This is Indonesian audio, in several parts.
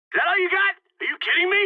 Is that all you got? Are you kidding me?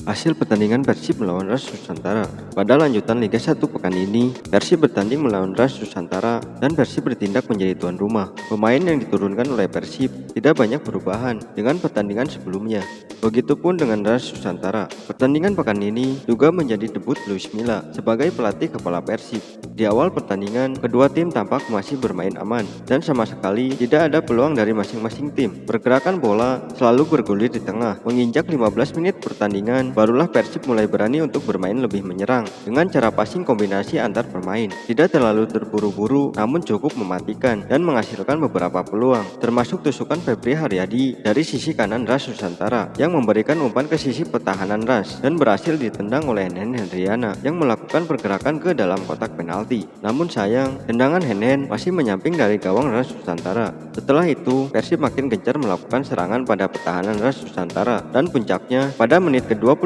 Hasil pertandingan Persib melawan RAS Nusantara. Pada lanjutan Liga 1 pekan ini, Persib bertanding melawan RAS Nusantara dan Persib bertindak menjadi tuan rumah. Pemain yang diturunkan oleh Persib tidak banyak perubahan dengan pertandingan sebelumnya. Begitupun dengan RAS Nusantara. Pertandingan pekan ini juga menjadi debut Luis Milla sebagai pelatih kepala Persib. Di awal pertandingan, kedua tim tampak masih bermain aman dan sama sekali tidak ada peluang dari masing-masing tim. Pergerakan bola selalu bergulir di tengah. Menginjak 15 menit pertandingan, barulah Persib mulai berani untuk bermain lebih menyerang dengan cara passing kombinasi antar pemain. Tidak terlalu terburu-buru, namun cukup mematikan dan menghasilkan beberapa peluang, termasuk tusukan Febri Haryadi dari sisi kanan RAS Nusantara yang memberikan umpan ke sisi pertahanan RAS dan berhasil ditendang oleh Henen Hendriana yang melakukan pergerakan ke dalam kotak penalti. Namun sayang, tendangan Henen masih menyamping dari gawang RAS Nusantara. Setelah itu, Persib makin gencar melakukan serangan pada pertahanan RAS Nusantara dan puncaknya pada menit ke-26,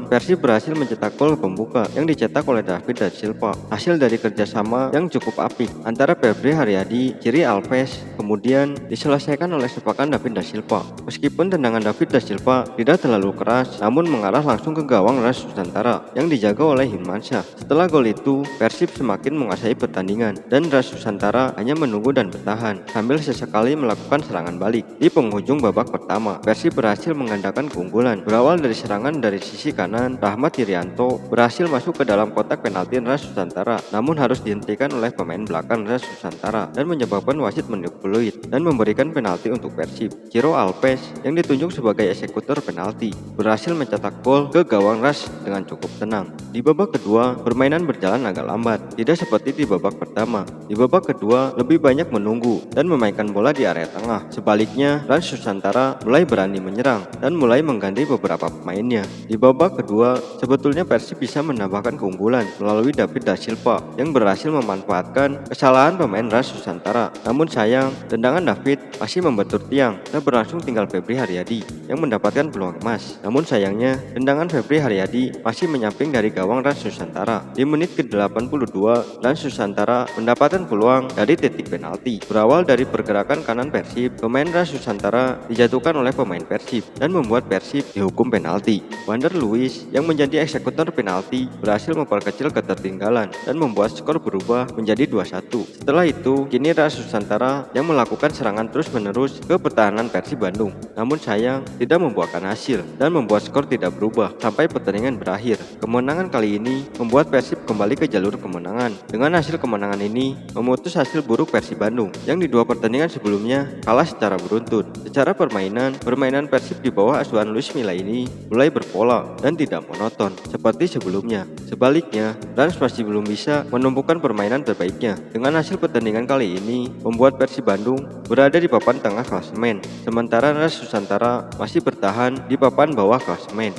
Persib berhasil mencetak gol pembuka yang dicetak oleh David da Silva. Hasil dari kerjasama yang cukup apik antara Febri Haryadi, Ciri Alves, kemudian diselesaikan oleh sepakan David da Silva. Meskipun tendangan David da Silva tidak terlalu keras, namun mengarah langsung ke gawang RAS Nusantara yang dijaga oleh Hilmansyah. Setelah gol itu, Persib semakin menguasai pertandingan dan RAS Nusantara hanya menunggu dan bertahan sambil sesekali melakukan serangan balik. Di penghujung babak pertama, Persib berhasil menggandakan keunggulan. Berawal dari serangan dari sisi kanan, Rahmat Irianto berhasil masuk ke dalam kotak penalti RAS Nusantara, namun harus dihentikan oleh pemain belakang RAS Nusantara dan menyebabkan wasit meniup peluit dan memberikan penalti untuk Persib. Ciro Alves yang ditunjuk sebagai eksekutor penalti berhasil mencetak gol ke gawang RAS dengan cukup tenang. Di babak kedua, permainan berjalan agak lambat, tidak seperti di babak pertama. Di babak kedua, lebih banyak menunggu dan memainkan bola di area tengah. Sebaliknya, RAS Nusantara mulai berani menyerang dan mulai mengganti beberapa pemainnya. Di babak kedua, sebetulnya Persib bisa menambahkan keunggulan melalui David da Silva yang berhasil memanfaatkan kesalahan pemain RAS Nusantara. Namun sayang, tendangan David masih membentur tiang dan berlangsung tinggal Febri Haryadi yang mendapatkan peluang emas. Namun sayangnya, tendangan Febri Haryadi masih menyamping dari gawang RAS Nusantara. Di menit ke-82, RAS Nusantara mendapatkan peluang dari titik penalti. Berawal dari pergerakan kanan Persib, pemain RAS Nusantara dijatuhkan oleh pemain Persib dan membuat Persib dihukum penalti. Wander Luiz yang menjadi eksekutor penalti berhasil memperkecil ketertinggalan dan membuat skor berubah menjadi 2-1. Setelah itu, kini RAS Nusantara yang melakukan serangan terus-menerus ke pertahanan Persib Bandung. Namun sayang, tidak membuahkan hasil dan membuat skor tidak berubah sampai pertandingan berakhir. Kemenangan kali ini membuat Persib kembali ke jalur kemenangan. Dengan hasil kemenangan ini memutus hasil buruk Persib Bandung yang di dua pertandingan sebelumnya kalah secara beruntun. Secara permainan Persib di bawah asuhan Luis Milla ini mulai berpola dan tidak monoton seperti sebelumnya. Sebaliknya, Rans masih belum bisa menumbuhkan permainan terbaiknya. Dengan hasil pertandingan kali ini membuat Persib Bandung berada di papan tengah klasemen, sementara RAS Nusantara masih bertahan di papan bawah klasemen.